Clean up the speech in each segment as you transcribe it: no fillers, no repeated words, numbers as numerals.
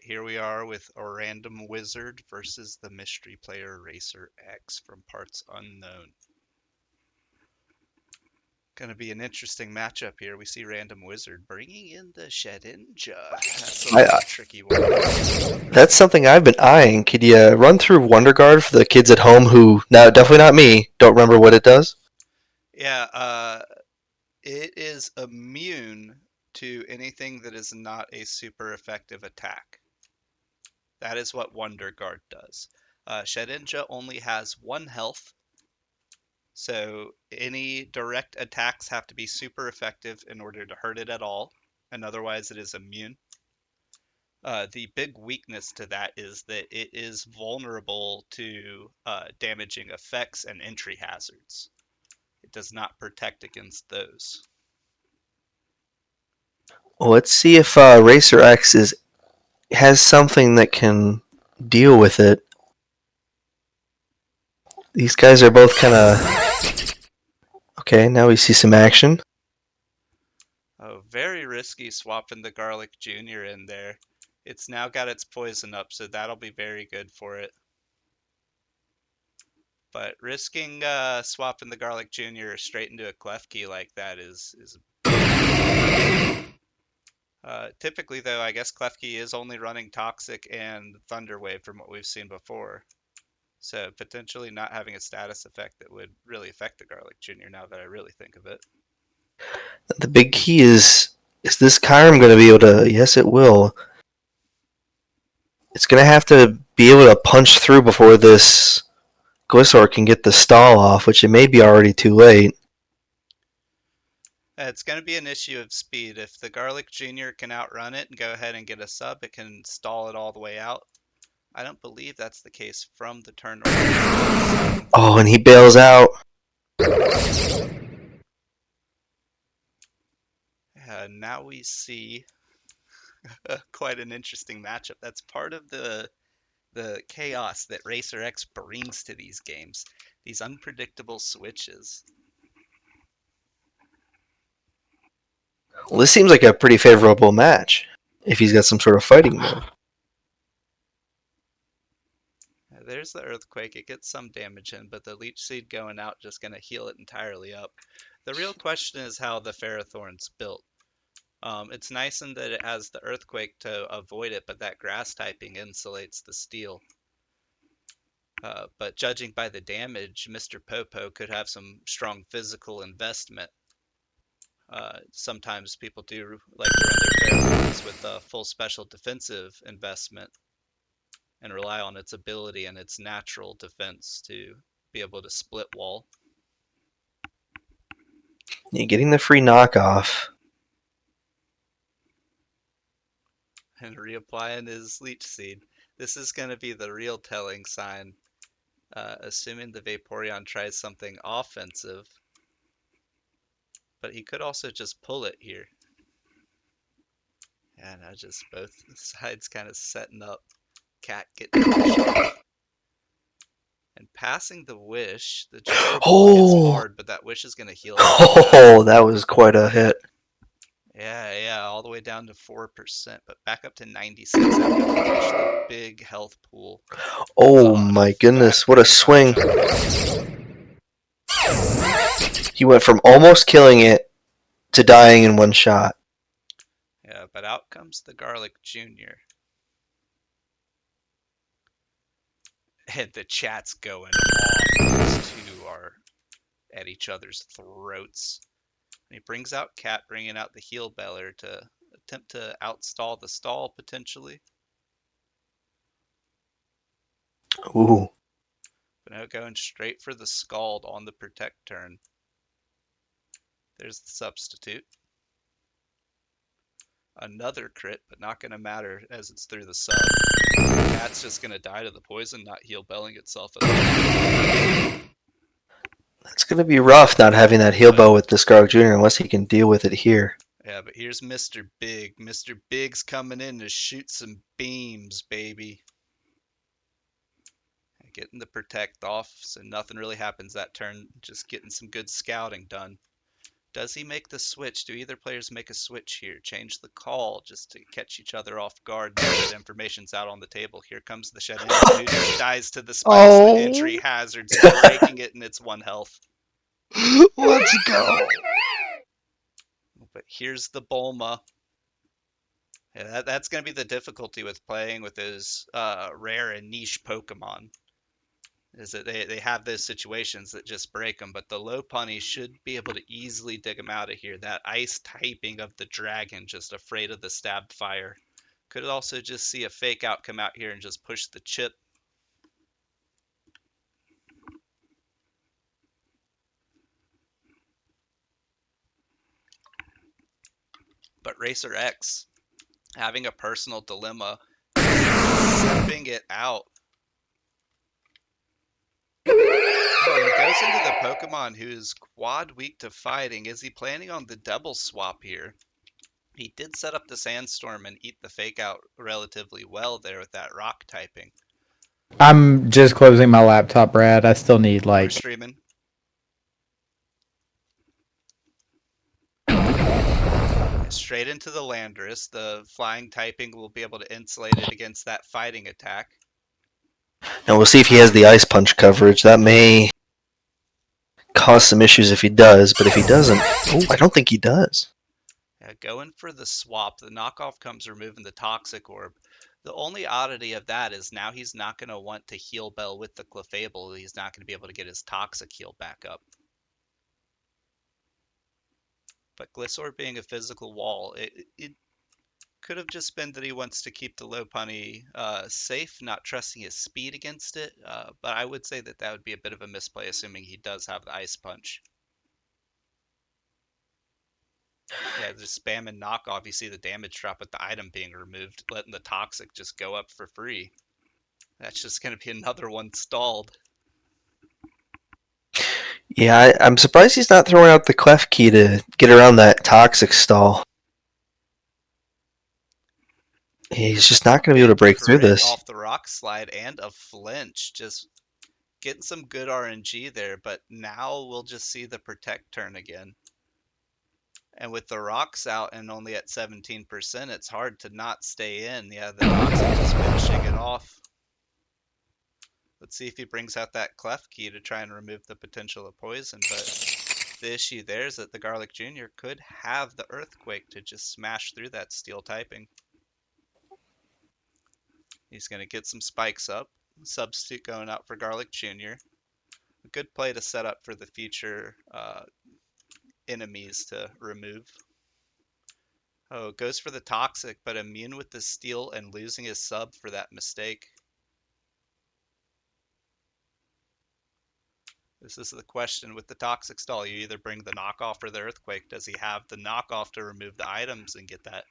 right, here we are with a random wizard versus the mystery player Racer X from Parts Unknown. Gonna be an interesting matchup here. We see random wizard bringing in the Shedinja. That's a I, little tricky one. that's something I've been eyeing. Could you run through Wonder Guard for the kids at home who, now definitely not me, don't remember what it does? Yeah, it is immune to anything that is not a super effective attack. That is what Wonder Guard does. Shedinja only has 1 health, so any direct attacks have to be super effective in order to hurt it at all, and otherwise it is immune. The big weakness to that is that it is vulnerable to damaging effects and entry hazards. It does not protect against those. Well, let's see if Racer X has something that can deal with it. These guys are both kind of. Okay, now we see some action. Oh, very risky swapping the Garlic Jr. in there. It's now got its poison up, so that'll be very good for it. But risking swapping the Garlic Jr. straight into a Klefki like that is typically though, I guess Klefki is only running Toxic and Thunderwave from what we've seen before. So potentially not having a status effect that would really affect the Garlic Jr. now that I really think of it. The big key is this Kyurem going to be able to? Yes, it will. It's going to have to be able to punch through before this Glissaur can get the stall off, which it may be already too late. It's going to be an issue of speed. If the Garlic Jr. can outrun it and go ahead and get a sub, it can stall it all the way out. I don't believe that's the case from the turn order. Oh, and he bails out. Now we see quite an interesting matchup. That's part of the chaos that Racer X brings to these games. These unpredictable switches. Well, this seems like a pretty favorable match if he's got some sort of fighting move. There's the Earthquake. It gets some damage in, but the Leech Seed going out just going to heal it entirely up. The real question is how the Ferrothorn's built. It's nice in that it has the Earthquake to avoid it, but that Grass typing insulates the Steel. But judging by the damage, Mr. Popo could have some strong physical investment. Sometimes people do like to run their Ferrothorns with a full special defensive investment and rely on its ability and its natural defense to be able to split wall. Yeah, getting the free knockoff. And reapplying his Leech Seed. This is going to be the real telling sign, assuming the Vaporeon tries something offensive. But he could also just pull it here. Yeah, now just both sides kind of setting up. Cat getting pushed off. And passing the wish, the Gyro Ball gets Oh, marred, but that wish is going to heal up pretty oh, fast. that was quite a hit. Yeah, all the way down to 4%, but back up to 96 after the wish, the big health pool. Oh my That goodness, what a kind of swing. matchup. He went from almost killing it to dying in one shot. Yeah, but out comes the Garlic Jr. And the chat's going off. These two are at each other's throats. And he brings out Cat, bringing out the Heal Beller to attempt to outstall the stall potentially. Ooh. But now going straight for the Scald on the Protect turn. There's the substitute. Another crit, but not going to matter as it's through the sub. Cat's just going to die to the poison, not heal belling itself at all. It's going to be rough not having that heal bow with this Garlic Jr. unless he can deal with it here. Yeah, but here's Mr. Big. Mr. Big's coming in to shoot some beams, baby. Getting the Protect off, so nothing really happens that turn. Just getting some good scouting done. Does he make the switch? Do either players make a switch here? Change the call just to catch each other off guard now that information's out on the table. Here comes the shed ending. Neuter dies to the spikes, the entry Oh, hazards, breaking it in its one health. let's go. But here's the Bulma. Yeah, that's going to be the difficulty with playing with those rare and niche Pokemon. Is that they have those situations that just break them, but the Lopunny should be able to easily dig them out of here. That ice typing of the dragon, just afraid of the stab fire. Could also just see a fake out come out here and just push the chip. But Racer X having a personal dilemma, zipping it out. Oh, and goes into the Pokemon who's quad weak to fighting. Is he planning on the double swap here? He did set up the Sandstorm and eat the fake out relatively well there with that rock typing. I'm just closing my laptop, Brad. I still need We're like streaming. Straight into the Landorus. The flying typing will be able to insulate it against that fighting attack. And we'll see if he has the ice punch coverage. That may cause some issues if he does, but if he doesn't, oh, I don't think he does. Yeah, going for the swap. The knockoff comes removing the Toxic Orb. The only oddity of that is now he's not going to want to heal Bell with the Clefable. He's not going to be able to get his Toxic heal back up. But Gliscor being a physical wall, it could have just been that he wants to keep the Lopunny safe, not trusting his speed against it. But I would say that that would be a bit of a misplay, assuming he does have the Ice Punch. Yeah, just spam and knockoff. You see the damage drop with the item being removed, letting the Toxic just go up for free. That's just going to be another one stalled. Yeah, I'm surprised he's not throwing out the clef key to get around that toxic stall. He's just not going to be able to Big break through crit this. off the rock slide and a flinch. Just getting some good RNG there, but now we'll just see the protect turn again. And with the rocks out and only at 17%, it's hard to not stay in. Yeah, the Toxic just finishing it off. Let's see if he brings out that clef key to try and remove the potential of poison, but the issue there is that the Garlic Jr. could have the Earthquake to just smash through that steel typing. He's going to get some spikes up. Substitute going out for Garlic Jr. A good play to set up for the future enemies to remove. Oh, goes for the Toxic, but immune with the steel and losing his sub for that mistake. This is the question with the Toxic stall. You either bring the knockoff or the Earthquake. Does he have the knockoff to remove the items and get that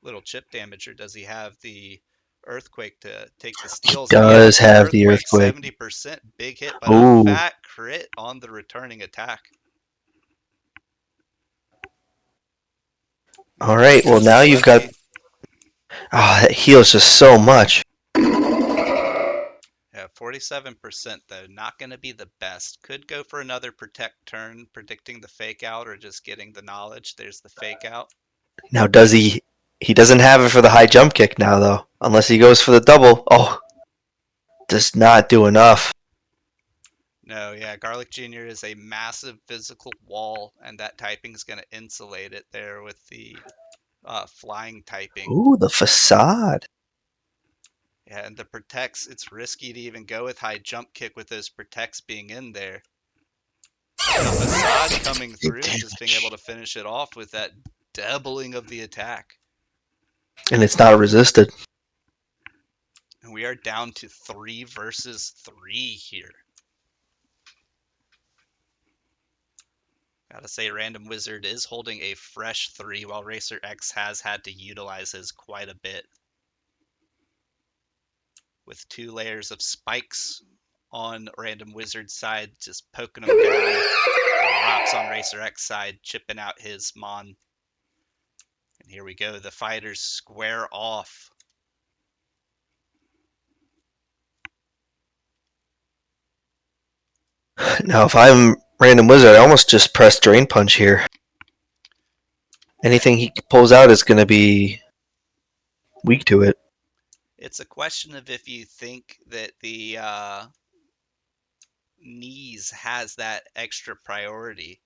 little chip damage, or does he have the Earthquake to take the He steals? And yeah, does with the have the Earthquake, earthquake. 70% big hit, but a Ooh. fat crit on the returning attack. All right, well, Goes the now you've got. Cliffy. Oh, that heals just so much. Yeah, 47% though, not going to be the best. Could go for another protect turn, predicting the fake out or just getting the knowledge. There's the fake out. Now, does he? He doesn't have it for the high jump kick now, though. Unless he goes for the double. Oh, does not do enough. No, yeah, Garlic Jr. is a massive physical wall, and that typing is going to insulate it there with the flying typing. Ooh, the facade. Yeah, and the protects, it's risky to even go with high jump kick with those protects being in there. The facade coming through and just being able to finish it off with that doubling of the attack. And it's not resisted. And we are down to 3 versus 3 here. Gotta say, Random Wizard is holding a fresh 3, while Racer X has had to utilize his quite a bit. With 2 layers of spikes on Random Wizard's side, just poking him down. And rocks on Racer X side, chipping out his Mon. And here we go, the fighters square off. Now, if I'm Random Wizard, I almost just press Drain Punch here. Anything he pulls out is going to be weak to it. It's a question of if you think that the knees has that extra priority.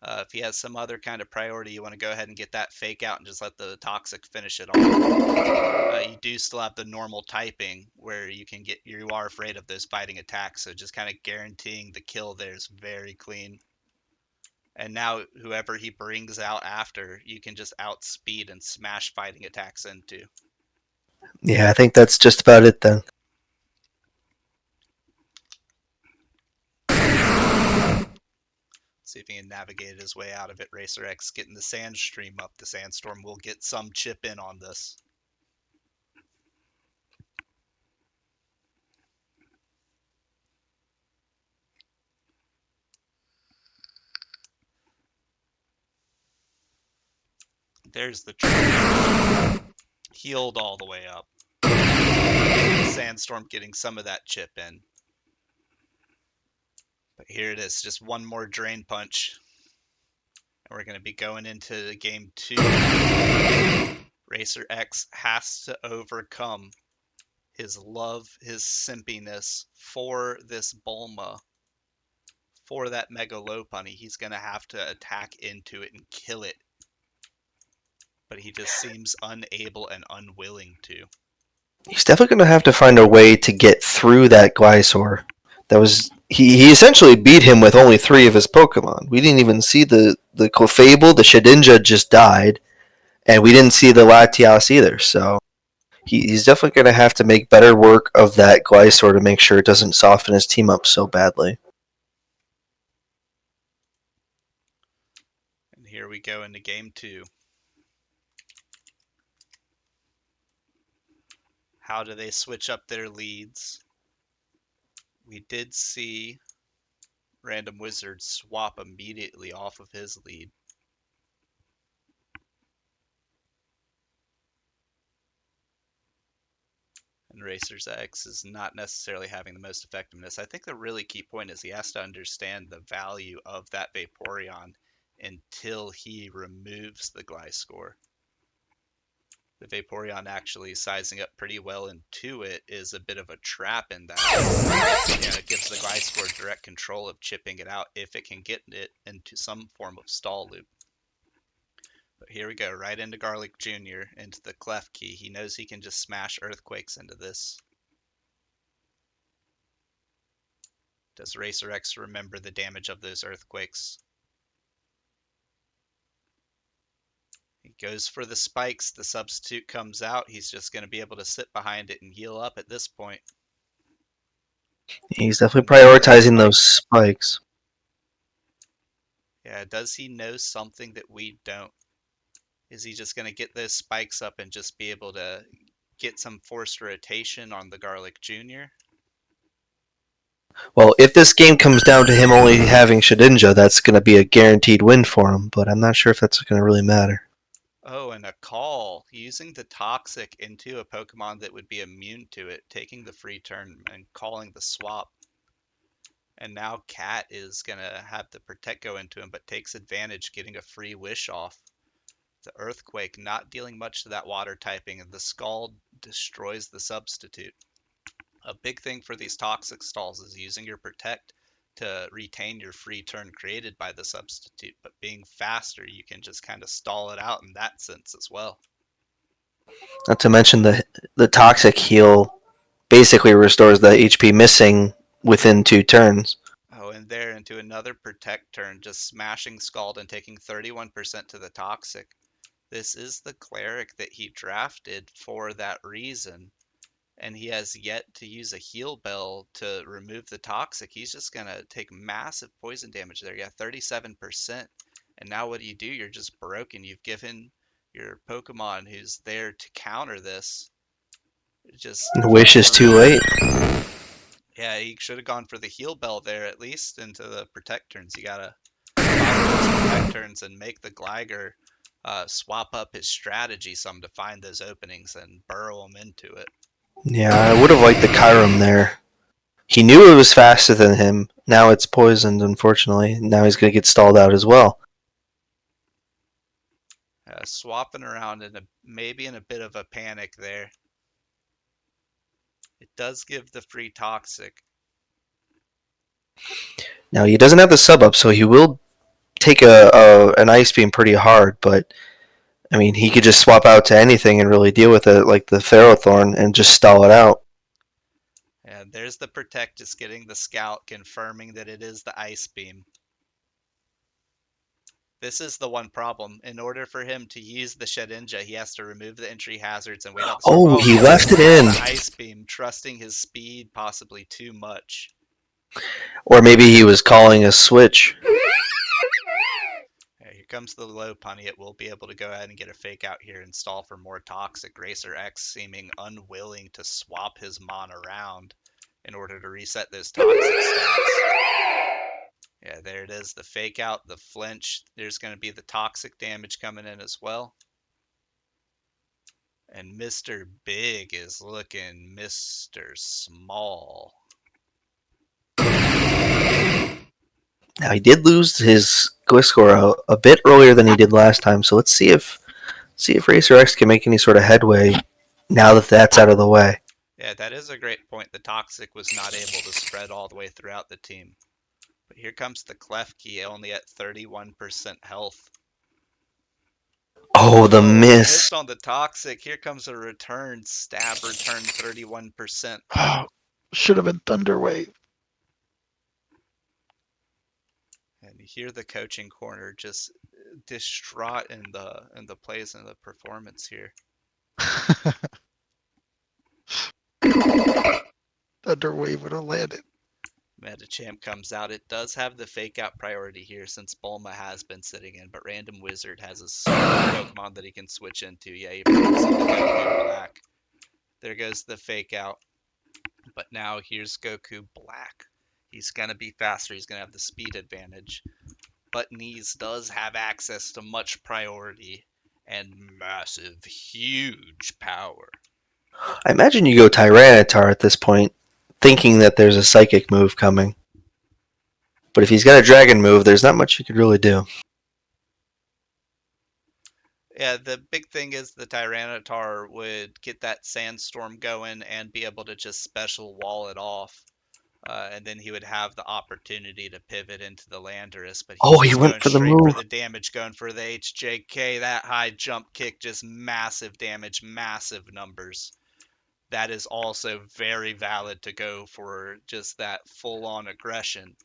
If he has some other kind of priority, you want to go ahead and get that fake out and just let the toxic finish it off. You do still have the normal typing where you are afraid of those fighting attacks, so just kind of guaranteeing the kill there is very clean. And now whoever he brings out after, you can just outspeed and smash fighting attacks into. Yeah, I think that's just about it then. See if he can navigate his way out of it. Racer X getting the sand stream up. The sandstorm will get some chip in on this. There's the tree. Healed all the way up. Sandstorm getting some of that chip in. But here it is, just one more drain punch. And we're going to be going into game 2. Racer X has to overcome his love, his simpiness for this Bulma, for that Mega Lopunny. He's going to have to attack into it and kill it. But he just seems unable and unwilling to. He's definitely going to have to find a way to get through that Glysaur. He essentially beat him with only 3 of his Pokemon. We didn't even see the Clefable. The Shedinja just died, and we didn't see the Latias either. So he's definitely going to have to make better work of that Glysaur to make sure it doesn't soften his team up so badly. And here we go into game 2. How do they switch up their leads? We did see Random Wizard swap immediately off of his lead. And Racer's X is not necessarily having the most effectiveness. I think the really key point is he has to understand the value of that Vaporeon until he removes the Gliscor. The Vaporeon actually sizing up pretty well into it is a bit of a trap in that it gives the Gliscor direct control of chipping it out if it can get it into some form of stall loop. But here we go, right into Garlic Jr., into the Clef Key. He knows he can just smash Earthquakes into this. Does Racer X remember the damage of those Earthquakes? He goes for the spikes. The substitute comes out. He's just going to be able to sit behind it and heal up at this point. He's definitely prioritizing those spikes. Yeah, does he know something that we don't? Is he just going to get those spikes up and just be able to get some forced rotation on the Garlic Jr.? Well, if this game comes down to him only having Shedinja, that's going to be a guaranteed win for him, but I'm not sure if that's going to really matter. Oh, and a call. Using the Toxic into a Pokemon that would be immune to it, taking the free turn and calling the swap. And now Cat is going to have the Protect go into him, but takes advantage, getting a free Wish off. The Earthquake not dealing much to that water typing, and the Scald destroys the substitute. A big thing for these Toxic stalls is using your Protect to retain your free turn created by the substitute, but being faster, you can just kind of stall it out in that sense as well. Not to mention the Toxic heal basically restores the HP missing within 2 turns. Oh, and there into another Protect turn, just smashing Scald and taking 31% to the Toxic. This is the Cleric that he drafted for that reason. And he has yet to use a heal bell to remove the Toxic. He's just going to take massive poison damage there. Yeah, 37%. And now what do? You're just broken. You've given your Pokemon who's there to counter this. Just Wish is too late. Yeah, he should have gone for the heal bell there at least into the Protect turns. You got to follow those Protect turns and make the Gligar swap up his strategy some to find those openings and burrow them into it. Yeah, I would have liked the Kyurem there. He knew it was faster than him. Now it's poisoned, unfortunately. Now he's going to get stalled out as well. Swapping around maybe in a bit of a panic there. It does give the free toxic. Now he doesn't have the sub up, so he will take an ice beam pretty hard. But I mean, he could just swap out to anything and really deal with it, like the Ferrothorn, and just stall it out. And there's the protect, just getting the scout, confirming that it is the ice beam. This is the one problem. In order for him to use the Shedinja, he has to remove the entry hazards and wait out the storm. Oh, he He left it removes in. the ice beam, trusting his speed possibly too much. Or maybe he was calling a switch. Here comes the low punny. It will be able to go ahead and get a fake out here and stall for more toxic. Racer X seeming unwilling to swap his mon around in order to reset those toxic stats. Yeah, there it is. The fake out, the flinch. There's going to be the toxic damage coming in as well. And Mr. Big is looking Mr. Small. Now he did lose his Gliscor a bit earlier than he did last time, so let's see if Racer X can make any sort of headway now that that's out of the way. Yeah, that is a great point. The toxic was not able to spread all the way throughout the team. But here comes the Klefki, only at 31% health. Oh, the miss. Missed on the toxic. Here comes a return. Stab return 31%. Oh, should have been Thunderwave. And you hear the coaching corner just distraught in the plays and the performance here. Thunderwave would have landed. Metachamp comes out. It does have the fake out priority here since Bulma has been sitting in, but Random Wizard has a Pokemon that he can switch into. Yeah, you can see the Goku Black. There goes the fake out. But now here's Goku Black. He's going to be faster. He's going to have the speed advantage. But Knees does have access to much priority and massive, huge power. I imagine you go Tyranitar at this point, thinking that there's a psychic move coming. But if he's got a dragon move, there's not much you could really do. Yeah, the big thing is the Tyranitar would get that sandstorm going and be able to just special wall it off. And then he would have the opportunity to pivot into the Landorus, but he's He just went going for the straight for move. the damage, going for the HJK. That high jump kick, just massive damage, massive numbers. That is also very valid to go for just that full-on aggression.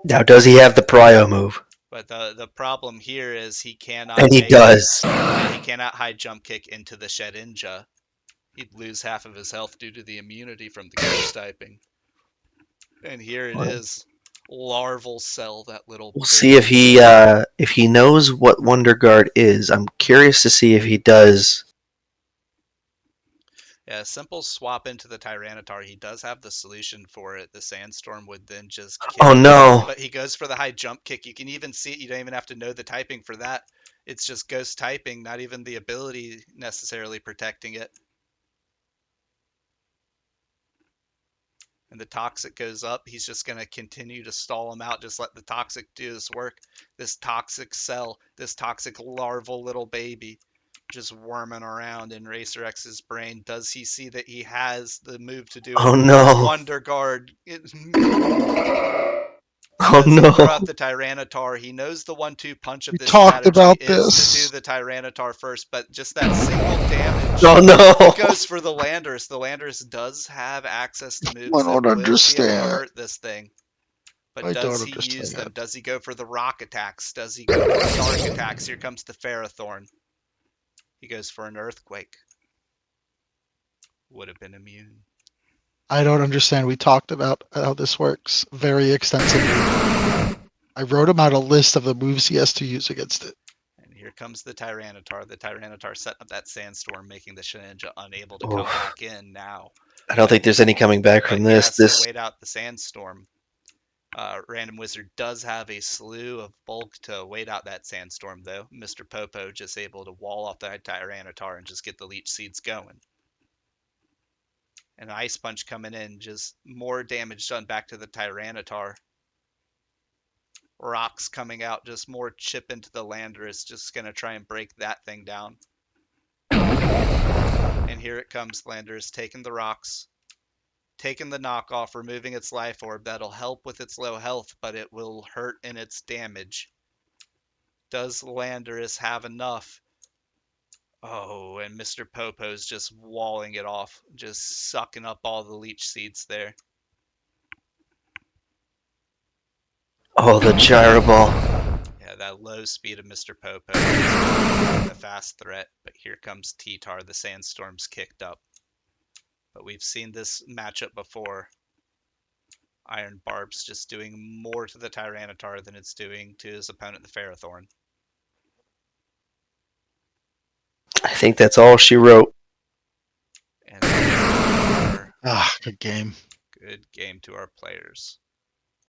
Now, does he have the Prio move? But the problem here is he cannot And he does. he cannot high jump kick into the Shedinja. He'd lose half of his health due to the immunity from the ghost typing. And here it is. Larval Cell, that little We'll baby. see if he knows what Wonder Guard is. I'm curious to see if he does. Yeah, simple swap into the Tyranitar. He does have the solution for it. The Sandstorm would then just kill Oh no! But he goes for the high jump kick. You can even see it. You don't even have to know the typing for that. It's just ghost typing, not even the ability necessarily protecting it. And the toxic goes up. He's just going to continue to stall him out. Just let the toxic do this work. This toxic cell, this toxic larval little baby, just worming around in Racer X's brain. Does he see that he has the move to do it? Oh no! Wonder Guard. Oh Does he no! throw out the Tyranitar? He knows the 1-2 punch of We this talked strategy about is this. to do the Tyranitar first, but just that single damage. Oh no! He goes for the Landorus. The Landorus does have access to moves I that don't will be able to understand. hurt this thing. But I does don't he use understand. them? Does he go for the rock attacks? Does he go for the dark attacks? Here comes the Ferrothorn. He goes for an earthquake. Would have been immune. I don't understand. We talked about how this works very extensively. I wrote him out a list of the moves he has to use against it. And here comes the Tyranitar. The Tyranitar setting up that sandstorm, making the Shedinja unable to come back in now. I don't think there's any coming back from But he this. has to wait out the sandstorm. Random Wizard does have a slew of bulk to wait out that sandstorm, though. Mr. Popo just able to wall off that Tyranitar and just get the leech seeds going. And Ice Punch coming in, just more damage done back to the Tyranitar. rocks coming out, just more chip into the lander is just going to try and break that thing down. And here it comes. Landers taking the rocks, taking the knockoff, removing its life orb. That'll help with its low health, but it will hurt in its damage. Does Landorus have enough? Oh, and Mr. Popo's just walling it off, just sucking up all the leech seeds there. Oh, the gyro ball. Yeah, that low speed of Mr. Popo is a fast threat, but here comes T-Tar. The sandstorm's kicked up. But we've seen this matchup before. Iron Barb's just doing more to the Tyranitar than it's doing to his opponent, the Ferrothorn. I think that's all she wrote. And Good game. good game to our players.